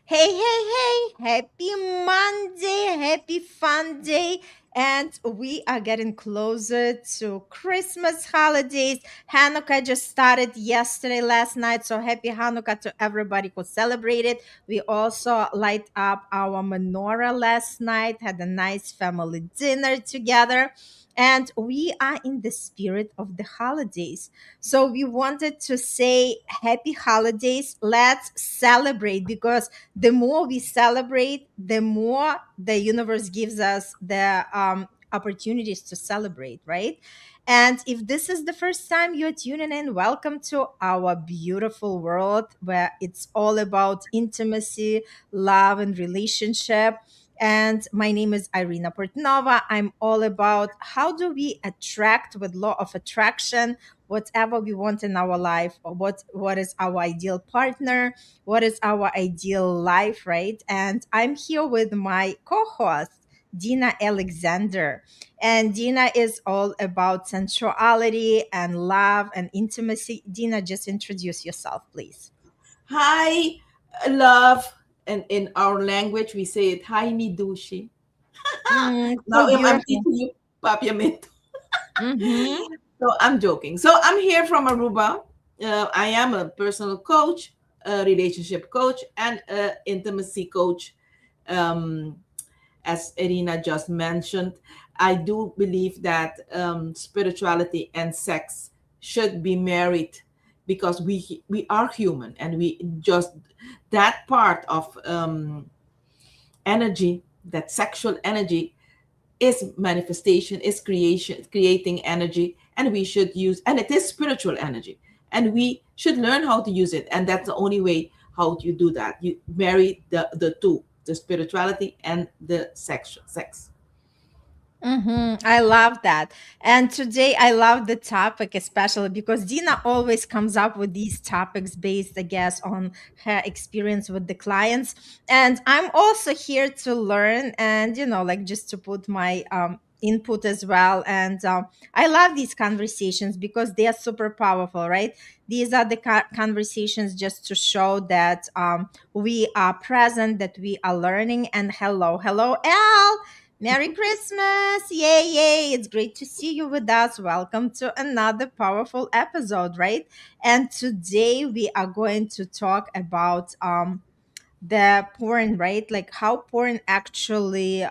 Hey, hey, hey, happy Monday, happy fun day. And we are getting closer to Christmas holidays. Hanukkah just started yesterday, last night. So happy Hanukkah to everybody who celebrated. We also light up our menorah last night, had a nice family dinner together. And we are in the spirit of the holidays. So we wanted to say happy holidays. Let's celebrate because the more we celebrate, the more the universe gives us the opportunities to celebrate, right? And if this is the first time you're tuning in, welcome to our beautiful world where it's all about intimacy, love, and relationship. And my name is Irina Portnova. I'm all about how do we attract with law of attraction whatever we want in our life, or what is our ideal partner, what is our ideal life, right? And I'm here with my co-host, Dina Alexander. And Dina is all about sensuality and love and intimacy. Dina, just introduce yourself, please. Hi, love. And in our language, we say it, hi mi dushi. Now So I'm beautiful. teaching you papiamento. Mm-hmm. So I'm joking. So I'm here from Aruba. I am a personal coach, a relationship coach, and an intimacy coach. Um, as Irina just mentioned, I do believe that spirituality and sex should be married because we are human and we just that part of energy, that sexual energy is manifestation, is creation, creating energy, and we should use, and it is spiritual energy, and we should learn how to use it, and that's the only way how you do that. You marry the two, the spirituality and the sex. I love that. And today I love the topic, especially because Dina always comes up with these topics based, I guess, on her experience with the clients. And I'm also here to learn and, like just to put my input as well. And I love these conversations because they are super powerful, right? These are the conversations just to show that we are present, that we are learning. And hello, hello, Al. Merry Christmas! Yay, yay! It's great to see you with us. Welcome to another powerful episode, right? And today we are going to talk about the porn, right? Like how porn actually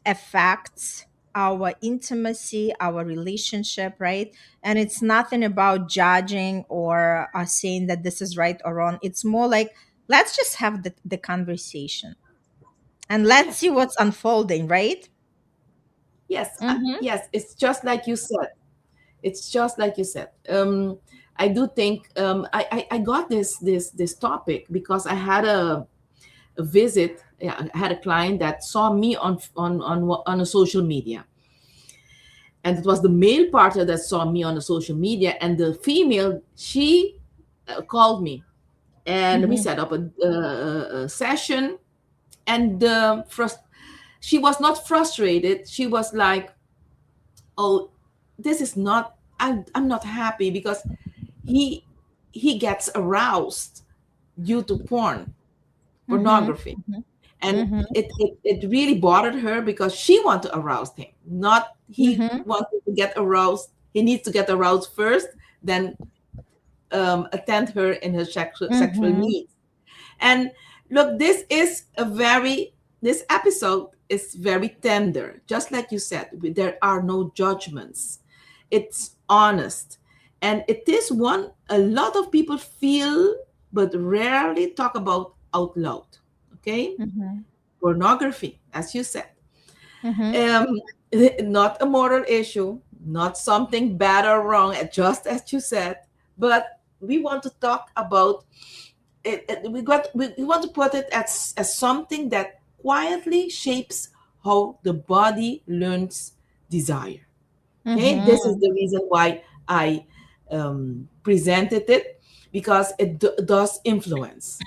affects our intimacy, our relationship, right? And it's nothing about judging or saying that this is right or wrong. It's more like let's just have the conversation and let's see Yes, what's unfolding, right? yes, Mhm. yes. It's just like you said. It's just like you said. I do think I got this topic because I had a visit. Yeah, I had a client that saw me on a social media, and it was the male partner that saw me on the social media, and the female, she called me, and we Mhm. set up a session, and she was not frustrated. She was like, oh, this is not, I'm not happy because he he gets aroused due to Mhm. pornography, Mhm. and Mhm. it really bothered her because she wanted to arouse him, not he Mhm. wanted to get aroused. He needs to get aroused first, then attend her in her sexual Mhm. needs. And look, this episode is very tender. Just like you said, there are no judgments. It's honest. And it is one a lot of people feel but rarely talk about out loud. Okay? Mhm. Pornography, as you said. Mhm. Um, not a moral issue, not something bad or wrong, just as you said, but we want to talk about we want to put it as something that quietly shapes how the body learns desire. Okay, this is Mhm. the reason why I presented it, because it does influence.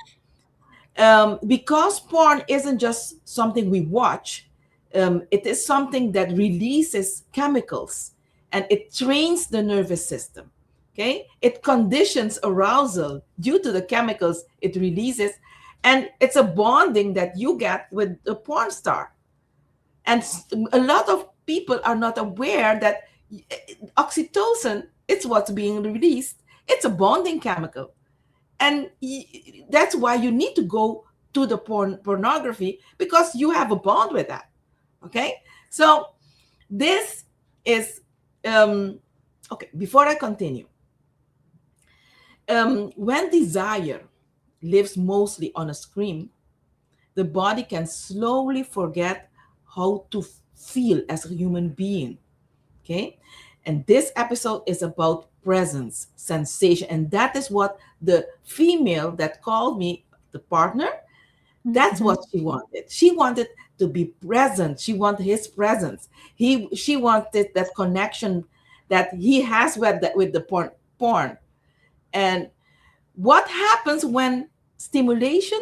Because porn isn't just something we watch, it is something that releases chemicals, and it trains the nervous system. Okay, it conditions arousal due to the chemicals it releases, And it's a bonding that you get with a porn star. And a lot of people are not aware that oxytocin, it's what's being released. It's a bonding chemical. And that's why you need to go to the pornography, because you have a bond with that. Okay. So this is okay. Before I continue, when desire lives mostly on a screen, the body can slowly forget how to feel as a human being. Okay. And this episode is about presence, sensation. And that is what the female that called me, the partner, that's Mm-hmm. what she wanted. She wanted to be present. She wanted his presence. She wanted that connection that he has with the porn. And what happens when stimulation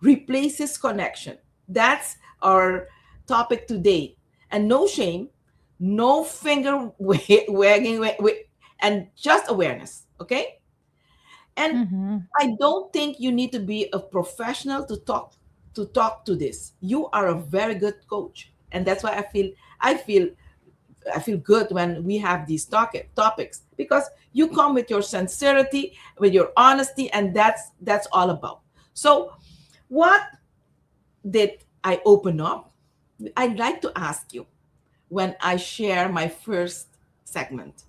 replaces connection? That's our topic today. And no shame, no finger wagging, and just awareness. Okay. And Mm-hmm. I don't think you need to be a professional to this. You are a very good coach, and that's why I feel I feel good when we have these topics, because you come with your sincerity, with your honesty, and that's all about. So, what did I open up? I'd like to ask you when I share my first segment.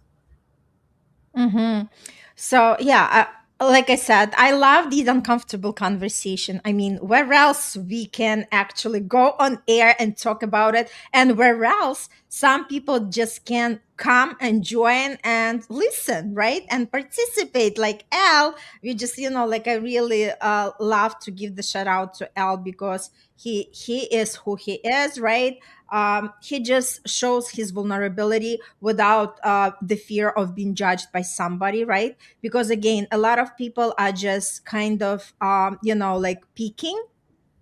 Mm-hmm. So yeah, like I said, I love these uncomfortable conversation. I mean, where else we can actually go on air and talk about it, and where else some people just can come and join and listen, right, and participate. Like Al, we just like I really love to give the shout out to Al because he is who he is, right? He just shows his vulnerability without the fear of being judged by somebody, right? Because again, a lot of people are just kind of like peeking,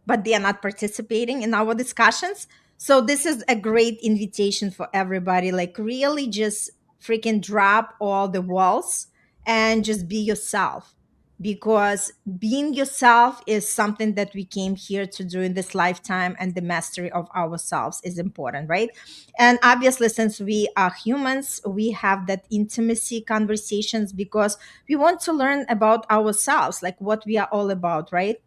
but they are not participating in our discussions. So this is a great invitation for everybody. Like really just freaking drop all the walls and just be yourself. Because being yourself is something that we came here to do in this lifetime, and the mastery of ourselves is important, right? And obviously, since we are humans, we have that intimacy conversations because we want to learn about ourselves, like what we are all about, right?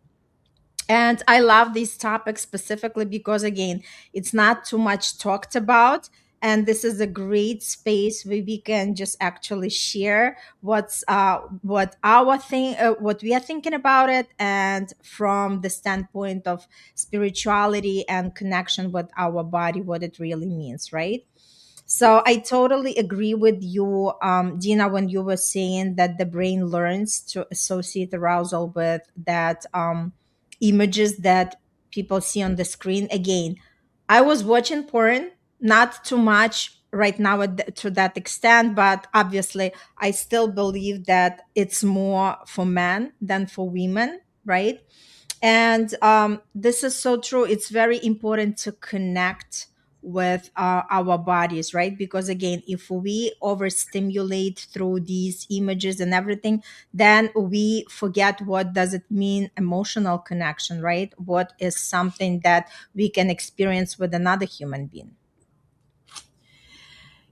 And I love these topics specifically because, again, it's not too much talked about. And this is a great space where we can just actually share what we are thinking about it, and from the standpoint of spirituality and connection with our body, what it really means, right? So I totally agree with you, Dina, when you were saying that the brain learns to associate arousal with that images that people see on the screen. Again, I was watching porn, not too much right now to that extent, but obviously I still believe that it's more for men than for women, right? And this is so true. It's very important to connect with our bodies, right? Because again, if we overstimulate through these images and everything, then we forget what does it mean emotional connection, right? What is something that we can experience with another human being.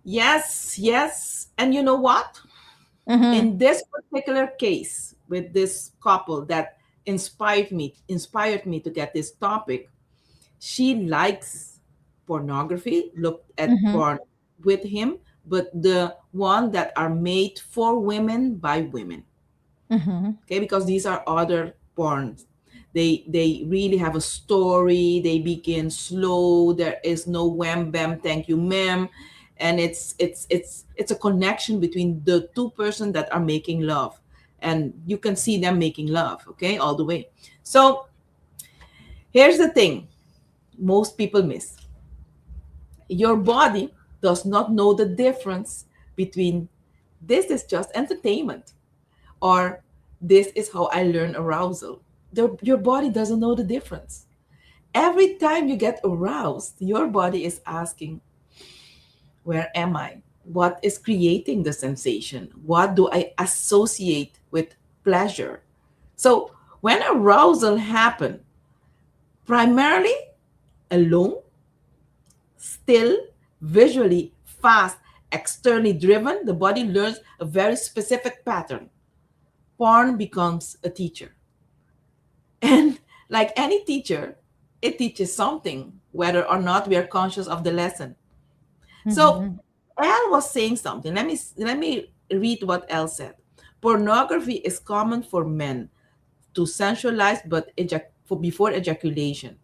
Yes, yes. And you know what? Mm-hmm. In this particular case with this couple that inspired me to get this topic, she likes pornography, looked at Mm-hmm. porn with him, but the one that are made for women by women. Mm-hmm. Okay, because these are other porns. They really have a story. They begin slow. There is no wham bam thank you ma'am, and it's a connection between the two person that are making love, and you can see them making love, okay, all the way. So here's the thing most people miss: your body does not know the difference between this is just entertainment or this is how I learn arousal. Your body doesn't know the difference. Every time you get aroused, your body is asking, where am I? What is creating the sensation? What do I associate with pleasure? So When arousal happens, primarily alone, still, visually, fast, externally driven, the body learns a very specific pattern. Porn becomes a teacher. And like any teacher, it teaches something, whether or not we are conscious of the lesson. So Mhm. Elle was saying something. Let me read what Elle said. Pornography is common for men to sensualize, but for before ejaculation,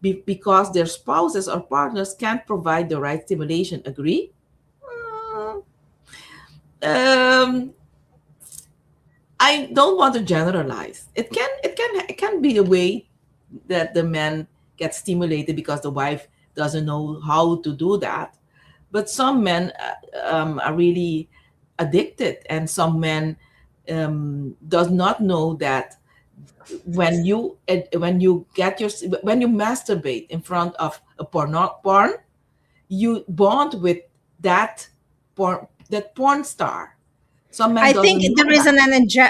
because their spouses or partners can't provide the right stimulation. Agree? Mm, Um, I don't want to generalize. It can be a way that the man gets stimulated because the wife doesn't know how to do that. But some men are really addicted, and some men does not know that when you masturbate in front of a porn, you bond with that porn star. Some men I think doesn't know there is that. an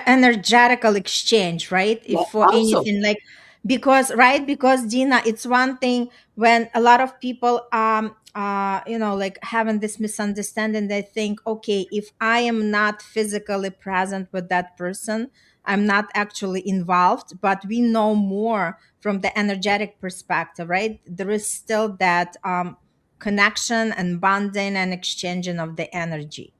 energetical exchange, right? If Yeah, for also. anything like, because right, because Dina, it's one thing when a lot of people like having this misunderstanding. They think, okay, if I am not physically present with that person, I'm not actually involved. But we know more from the energetic perspective, right? There is still that connection and bonding and exchanging of the energy.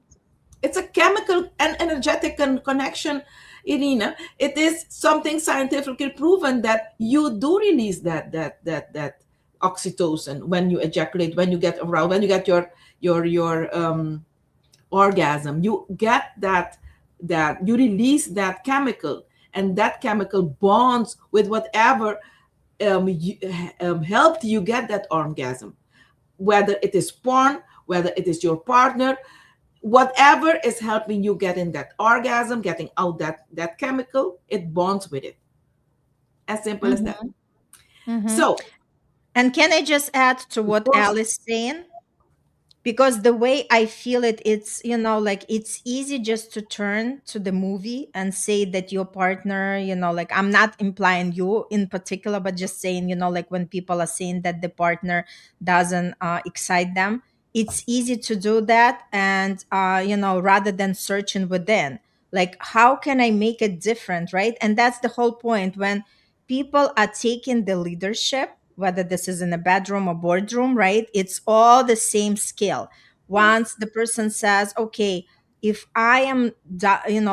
It's a chemical and energetic connection, Irina. It is something scientifically proven that you do release that oxytocin when you ejaculate, when you get aroused, when you get your orgasm. You get that you release that chemical, and that chemical bonds with whatever helped you get that orgasm, whether it is porn, whether it is your partner, whatever is helping you get in that orgasm, getting out that chemical, it bonds with it. As simple as that. Mm-hmm. Mm-hmm. So, And can I just add to of what course, Al is saying? Because the way I feel it, it's, like it's easy just to turn to the movie and say that your partner, like I'm not implying you in particular, but just saying, like when people are saying that the partner doesn't excite them, it's easy to do that. And, rather than searching within, like, how can I make it different? Right. And that's the whole point when people are taking the leadership, whether this is in a bedroom or boardroom, right? It's all the same skill. Once the person says, okay, if I am,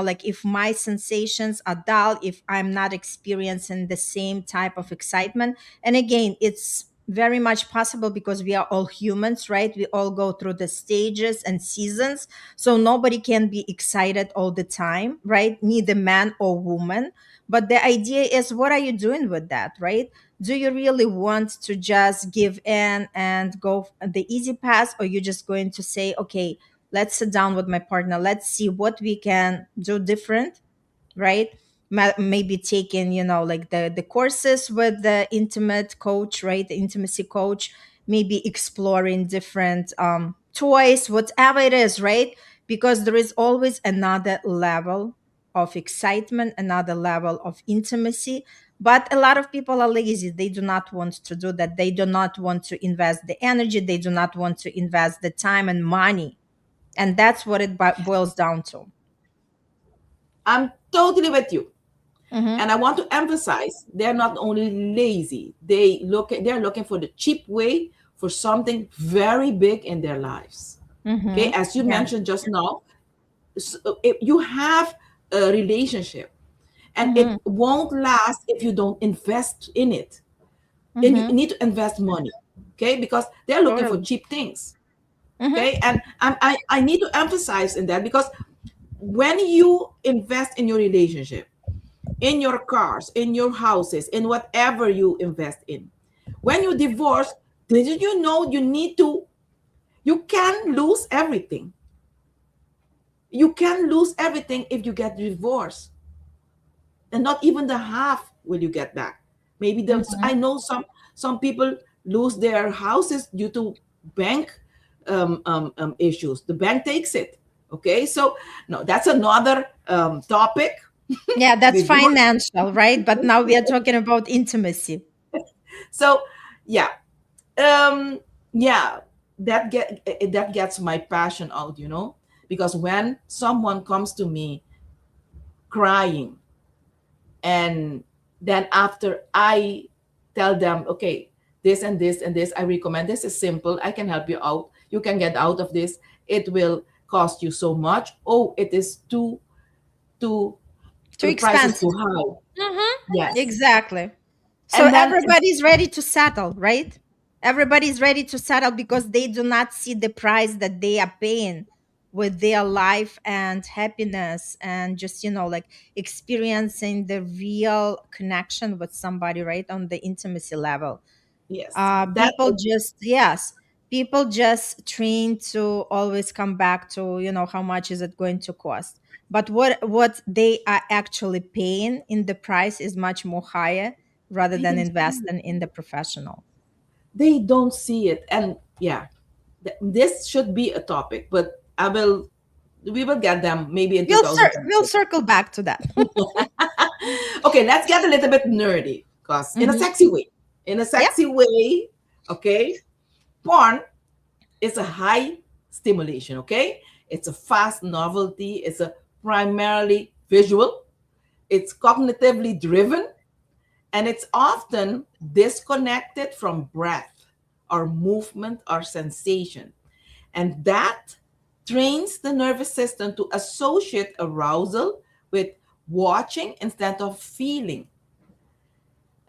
like if my sensations are dull, if I'm not experiencing the same type of excitement, and again, it's very much possible because we are all humans, right? We all go through the stages and seasons. So nobody can be excited all the time, right? Neither man or woman. But the idea is, what are you doing with that, right? Do you really want to just give in and go the easy path, or you just going to say, okay, let's sit down with my partner, let's see what we can do different, right? Maybe taking, like the courses with the intimate coach, right? The intimacy coach, maybe exploring different toys, whatever it is, right? Because there is always another level of excitement, another level of intimacy. But a lot of people are lazy. They do not want to do that. They do not want to invest the energy. They do not want to invest the time and money. And that's what it boils down to. I'm totally with you. Mm-hmm. And I want to emphasize they're not only lazy, they're looking for the cheap way for something very big in their lives. Okay, Mm-hmm. as you Yeah. mentioned just now, if you have a relationship and Mm-hmm. it won't last if you don't invest in it. And you Mm-hmm. need to invest money, okay, because they're looking for Totally. cheap things. Okay, Mm-hmm. and I need to emphasize in that, because when you invest in your relationship, in your cars, in your houses, in whatever you invest in, when you divorce, did you know you can lose everything. You can lose everything if you get divorced, and not even the half will you get back. Maybe I Mm-hmm. know some people lose their houses due to bank issues. The bank takes it. Okay, so no, that's another topic. Yeah, that's Divorce. financial, right? But now we are talking about intimacy. So yeah, um yeah, that gets my passion out, because when someone comes to me crying, and then after I tell them, okay, this and this and this I recommend, this is simple, I can help you out, you can get out of this, it will cost you so much, oh, it is too Too the price is too expensive. high. Hmm. Yes. Exactly. So And then everybody's ready to settle, right? Everybody's ready to settle because they do not see the price that they are paying with their life and happiness and just, like experiencing the real connection with somebody, right? On the intimacy level. yes, that People just, yes, people just train to always come back to, how much is it going to cost. But what they are actually paying in the price is much more higher rather they than don't see investing in the professional. they don't see it. And yeah, this should be a topic, but we will get them maybe in We'll 2026. circle back to that. Okay, let's get a little bit nerdy, because in a Hmm. sexy way. In a Yeah. sexy way, okay? Porn is a high stimulation, okay? It's a fast novelty, it's a primarily visual, it's cognitively driven, and it's often disconnected from breath or movement or sensation. And that trains the nervous system to associate arousal with watching instead of feeling.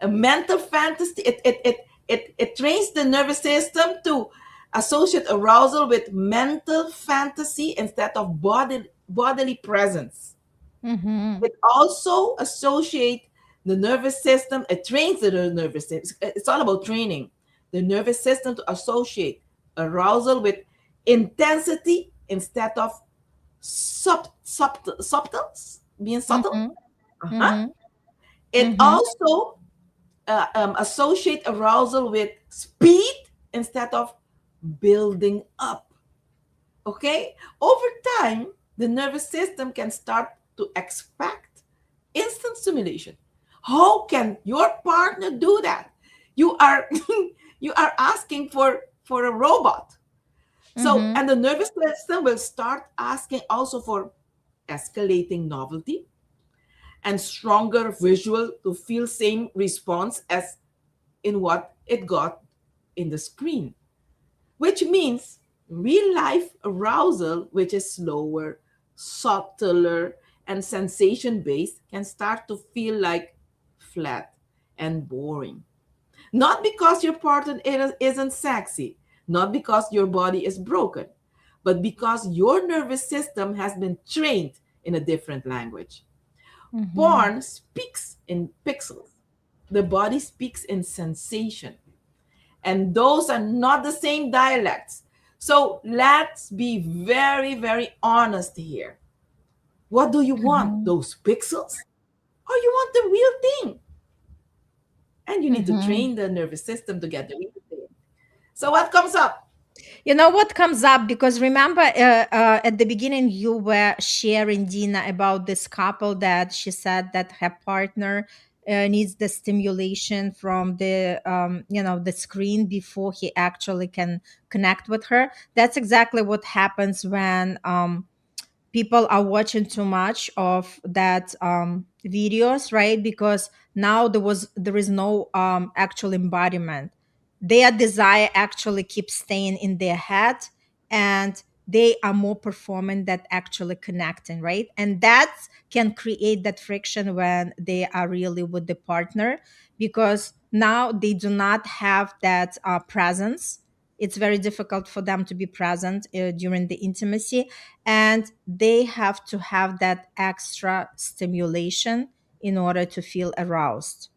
A mental fantasy, it trains the nervous system to associate arousal with mental fantasy instead of bodily presence. Hmm. It also associate the nervous system, it trains the nervous system. It's all about training the nervous system to associate arousal with intensity instead of subtles, being subtle. Hmm. Uh-huh. Hmm. It Hmm. also associate arousal with speed instead of building up. Okay? Over time, the nervous system can start to expect instant stimulation. How can your partner do that? You are you are asking for a robot. So, Hmm. and the nervous system will start asking also for escalating novelty and stronger visual to feel same response as in what it got in the screen, which means real life arousal, which is slower, subtler, and sensation based, can start to feel like flat and boring. Not because your partner isn't sexy, not because your body is broken, but because your nervous system has been trained in a different language. Hmm. Porn speaks in pixels, the body speaks in sensation, and those are not the same dialects. So let's be very, very honest here. What do you want? Hmm. Those pixels? Or you want the real thing? And you need to Hmm. train the nervous system to get the real thing. So what comes up? You know what comes up? Because remember, at the beginning, you were sharing, Dina, about this couple that she said that her partner needs the stimulation from the screen before he actually can connect with her. That's exactly what happens when people are watching too much of that videos, right? Because now there is no actual embodiment. Their desire actually keeps staying in their head, and they are more performant than actually connecting, right? And that can create that friction when they are really with the partner, because now they do not have that presence. It's very difficult for them to be present during the intimacy, and they have to have that extra stimulation in order to feel aroused.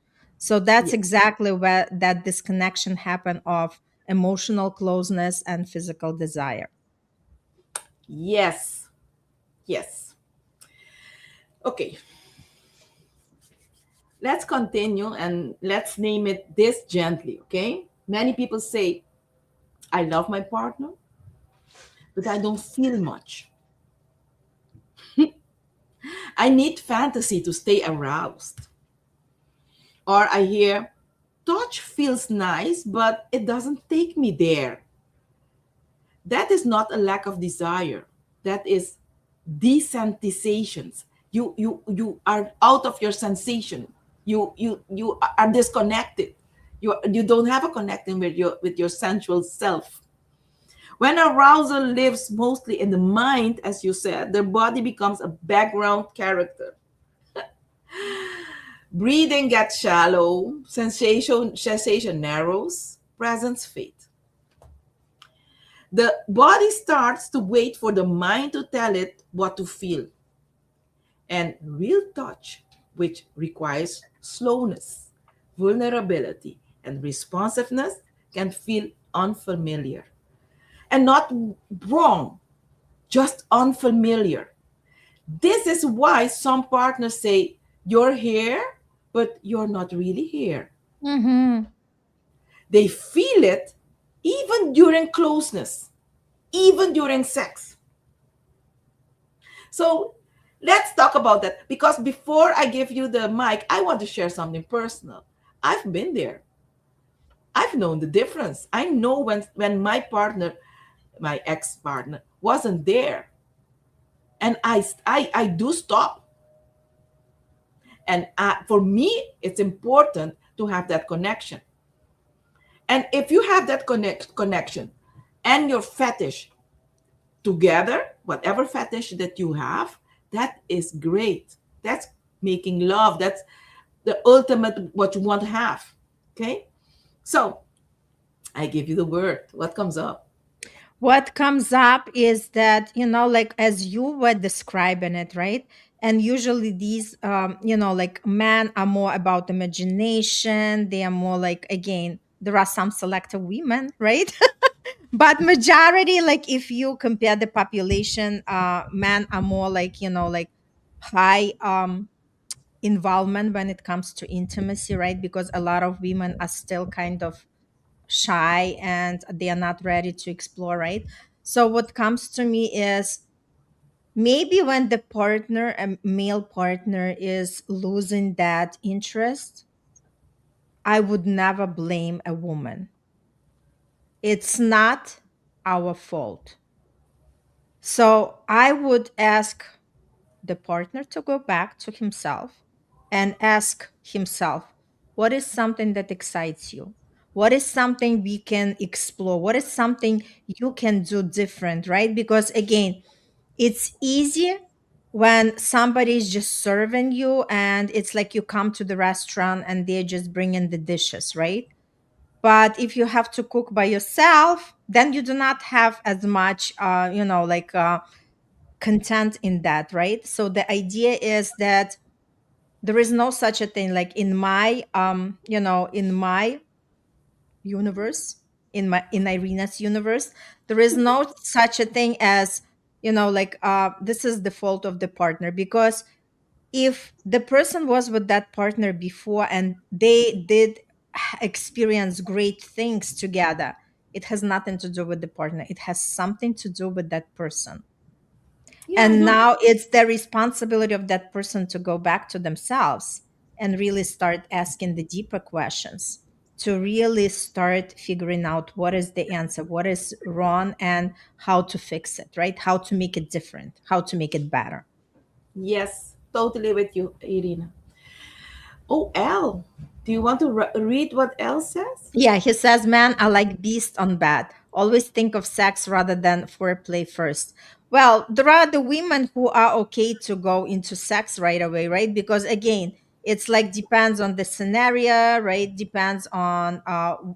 So that's Yes. exactly where that disconnection happen of emotional closeness and physical desire. Yes. Yes. Okay. Let's continue and let's name it this gently, okay? Many people say, I love my partner, but I don't feel much. I need fantasy to stay aroused. Or I hear, touch feels nice, but it doesn't take me there. That is not a lack of desire. That is desensitizations. You are out of your sensation. You are disconnected. You don't have a connection with your sensual self. When arousal lives mostly in the mind, as you said, the body becomes a background character. Breathing gets shallow, sensation narrows, presence fades. The body starts to wait for the mind to tell it what to feel. And real touch, which requires slowness, vulnerability, and responsiveness, can feel unfamiliar. And not wrong, just unfamiliar. This is why some partners say, you're here, but you're not really here. Mm-hmm. They feel it even during closeness, even during sex. So let's talk about that because before I give you the mic, I want to share something personal. I've been there. I've known the difference. I know when my partner, my ex partner, wasn't there, and I do stop. And for me, it's important to have that connection. And if you have that connection and your fetish together, whatever fetish that you have, that is great. That's making love. That's the ultimate what you want to have. Okay? So I give you the word. What comes up? What comes up is that, like as you were describing it, right? And usually these, like men are more about imagination. They are more like, again, there are some selective women, right? But majority, like if you compare the population, men are more like, like high involvement when it comes to intimacy, right? Because a lot of women are still kind of shy and they are not ready to explore, right? So what comes to me is maybe when the partner, a male partner, is losing that interest, I would never blame a woman. It's not our fault. So I would ask the partner to go back to himself and ask himself, what is something that excites you? What is something we can explore? What is something you can do different, right? Because again, it's easy when somebody is just serving you and it's like you come to the restaurant and they're just bringing the dishes, right? But if you have to cook by yourself, then you do not have as much, content in that, right? So the idea is that there is no such a thing like in my in my universe, in Irina's universe, there is no such a thing as, this is the fault of the partner. Because if the person was with that partner before and they did experience great things together, it has nothing to do with the partner, it has something to do with that person. Yeah, I And know. now it's the responsibility of that person to go back to themselves and really start asking the deeper questions, to really start figuring out what is the answer, what is wrong, and how to fix it, right? How to make it different, how to make it better. Yes, totally with you, Irina. Oh, L. Do you want to read what L says? Yeah, he says, "Man, I like beast on bed. Always think of sex rather than foreplay first." Well, there are the women who are okay to go into sex right away, right? Because again, it's like depends on the scenario, right? Depends on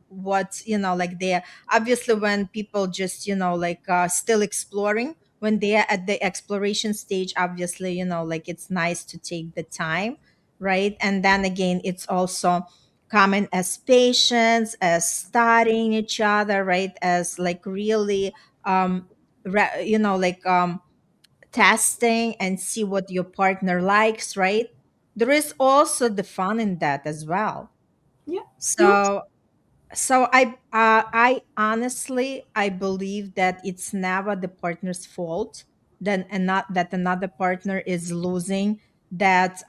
what, like they're obviously when people just, still exploring, when they are at the exploration stage, obviously, like it's nice to take the time, right? And then again, it's also common as patience, as studying each other, right? As like really, testing and see what your partner likes, right? There is also the fun in that as well. Yeah, true. So I honestly I believe that it's never the partner's fault that another partner is losing that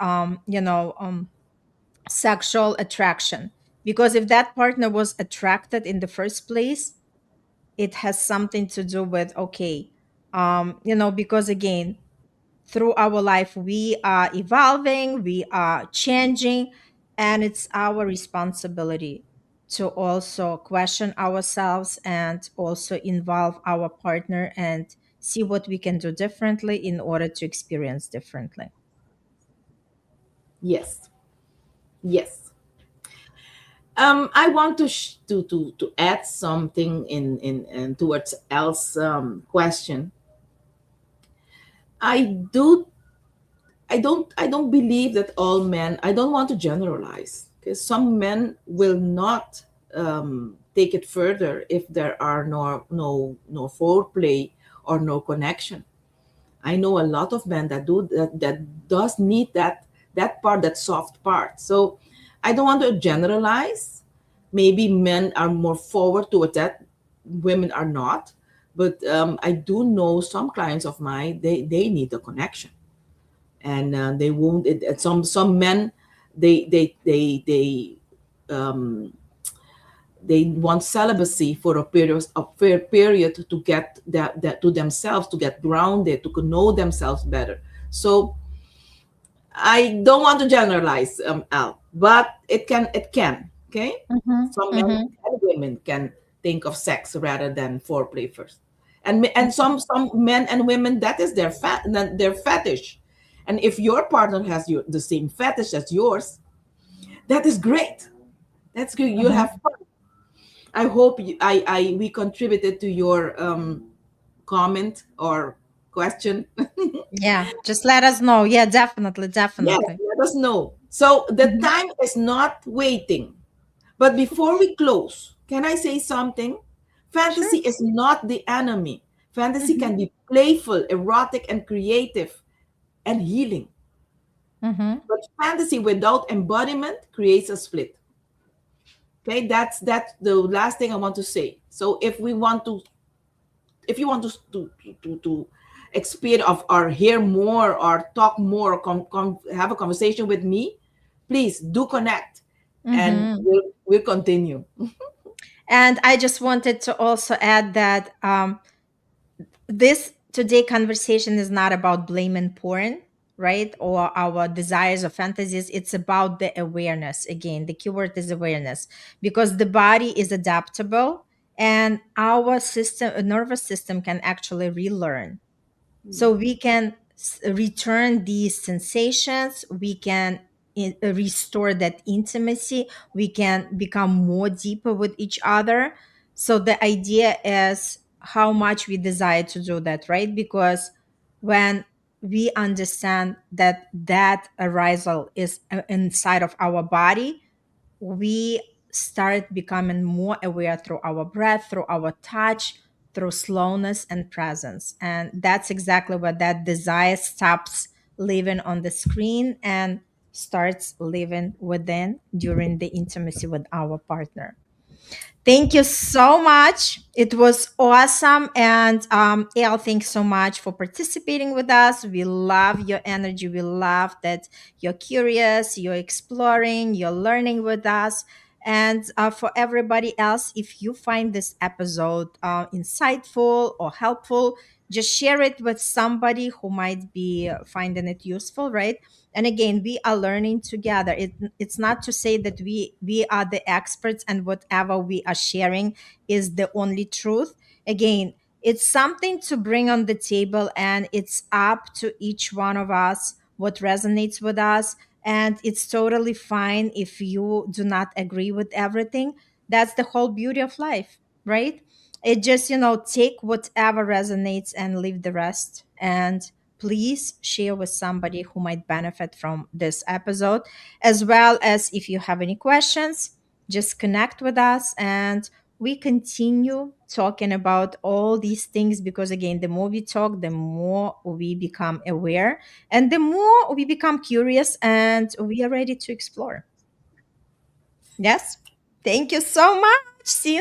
sexual attraction. Because if that partner was attracted in the first place, it has something to do with, okay, because again, through our life we are evolving, we are changing, and it's our responsibility to also question ourselves and also involve our partner and see what we can do differently in order to experience differently. Yes. Yes. I want to to add something in towards Elle's question. I do I don't believe that all men. I don't want to generalize, because some men will not take it further if there are no foreplay or no connection. I know a lot of men that do that does need that part, that soft part. So I don't want to generalize. Maybe men are more forward towards that, women are not. But I do know some clients of mine, they need a connection, and they won't. Some men, they um, they want celibacy for a fair period to get that to themselves, to get grounded, to know themselves better. So I don't want to generalize, Al, but it can, okay. Mm-hmm, Some men mm-hmm, and women can think of sex rather than foreplay first, and some men and women, that is their fetish. And if your partner has the same fetish as yours, that is great. That's good. You mm-hmm. have fun. I hope we contributed to your comment or question. Yeah, just let us know. Yeah, definitely, Yes, definitely. let us know. So the Mhm. time is not waiting. But before we close, can I say something? Sure. Fantasy is not the enemy. Fantasy Mm-hmm, can be playful, erotic, and creative and healing. mm-hmm. But fantasy without embodiment creates a split. Okay, that's the last thing I want to say. So if you want to experience of or hear more or talk more or have a conversation with me, please do connect, and Mm-hmm. we'll continue. And I just wanted to also add that this today conversation is not about blaming porn, right? Or our desires or fantasies. It's about the awareness. Again, the keyword is awareness, because the body is adaptable and our system, nervous system, can actually relearn. So we can return these sensations, we can restore that intimacy, we can become more deeper with each other. So the idea is how much we desire to do that, right? Because when we understand that that arousal is inside of our body, we start becoming more aware through our breath, through our touch, through slowness and presence. And that's exactly what that desire stops living on the screen and starts living within during the intimacy with our partner. Thank you so much. It was awesome. And El, thanks so much for participating with us. We love your energy. We love that you're curious, you're exploring, you're learning with us. And for everybody else, if you find this episode insightful or helpful, just share it with somebody who might be finding it useful, right? And again, we are learning together. It's not to say that we are the experts and whatever we are sharing is the only truth. Again, it's something to bring on the table, and it's up to each one of us what resonates with us. And it's totally fine if you do not agree with everything. That's the whole beauty of life, right? It just, take whatever resonates and leave the rest. And please share with somebody who might benefit from this episode. As well as, if you have any questions, just connect with us and we continue talking about all these things, because again, the more we talk, the more we become aware and the more we become curious and we are ready to explore. Yes. Thank you so much. See you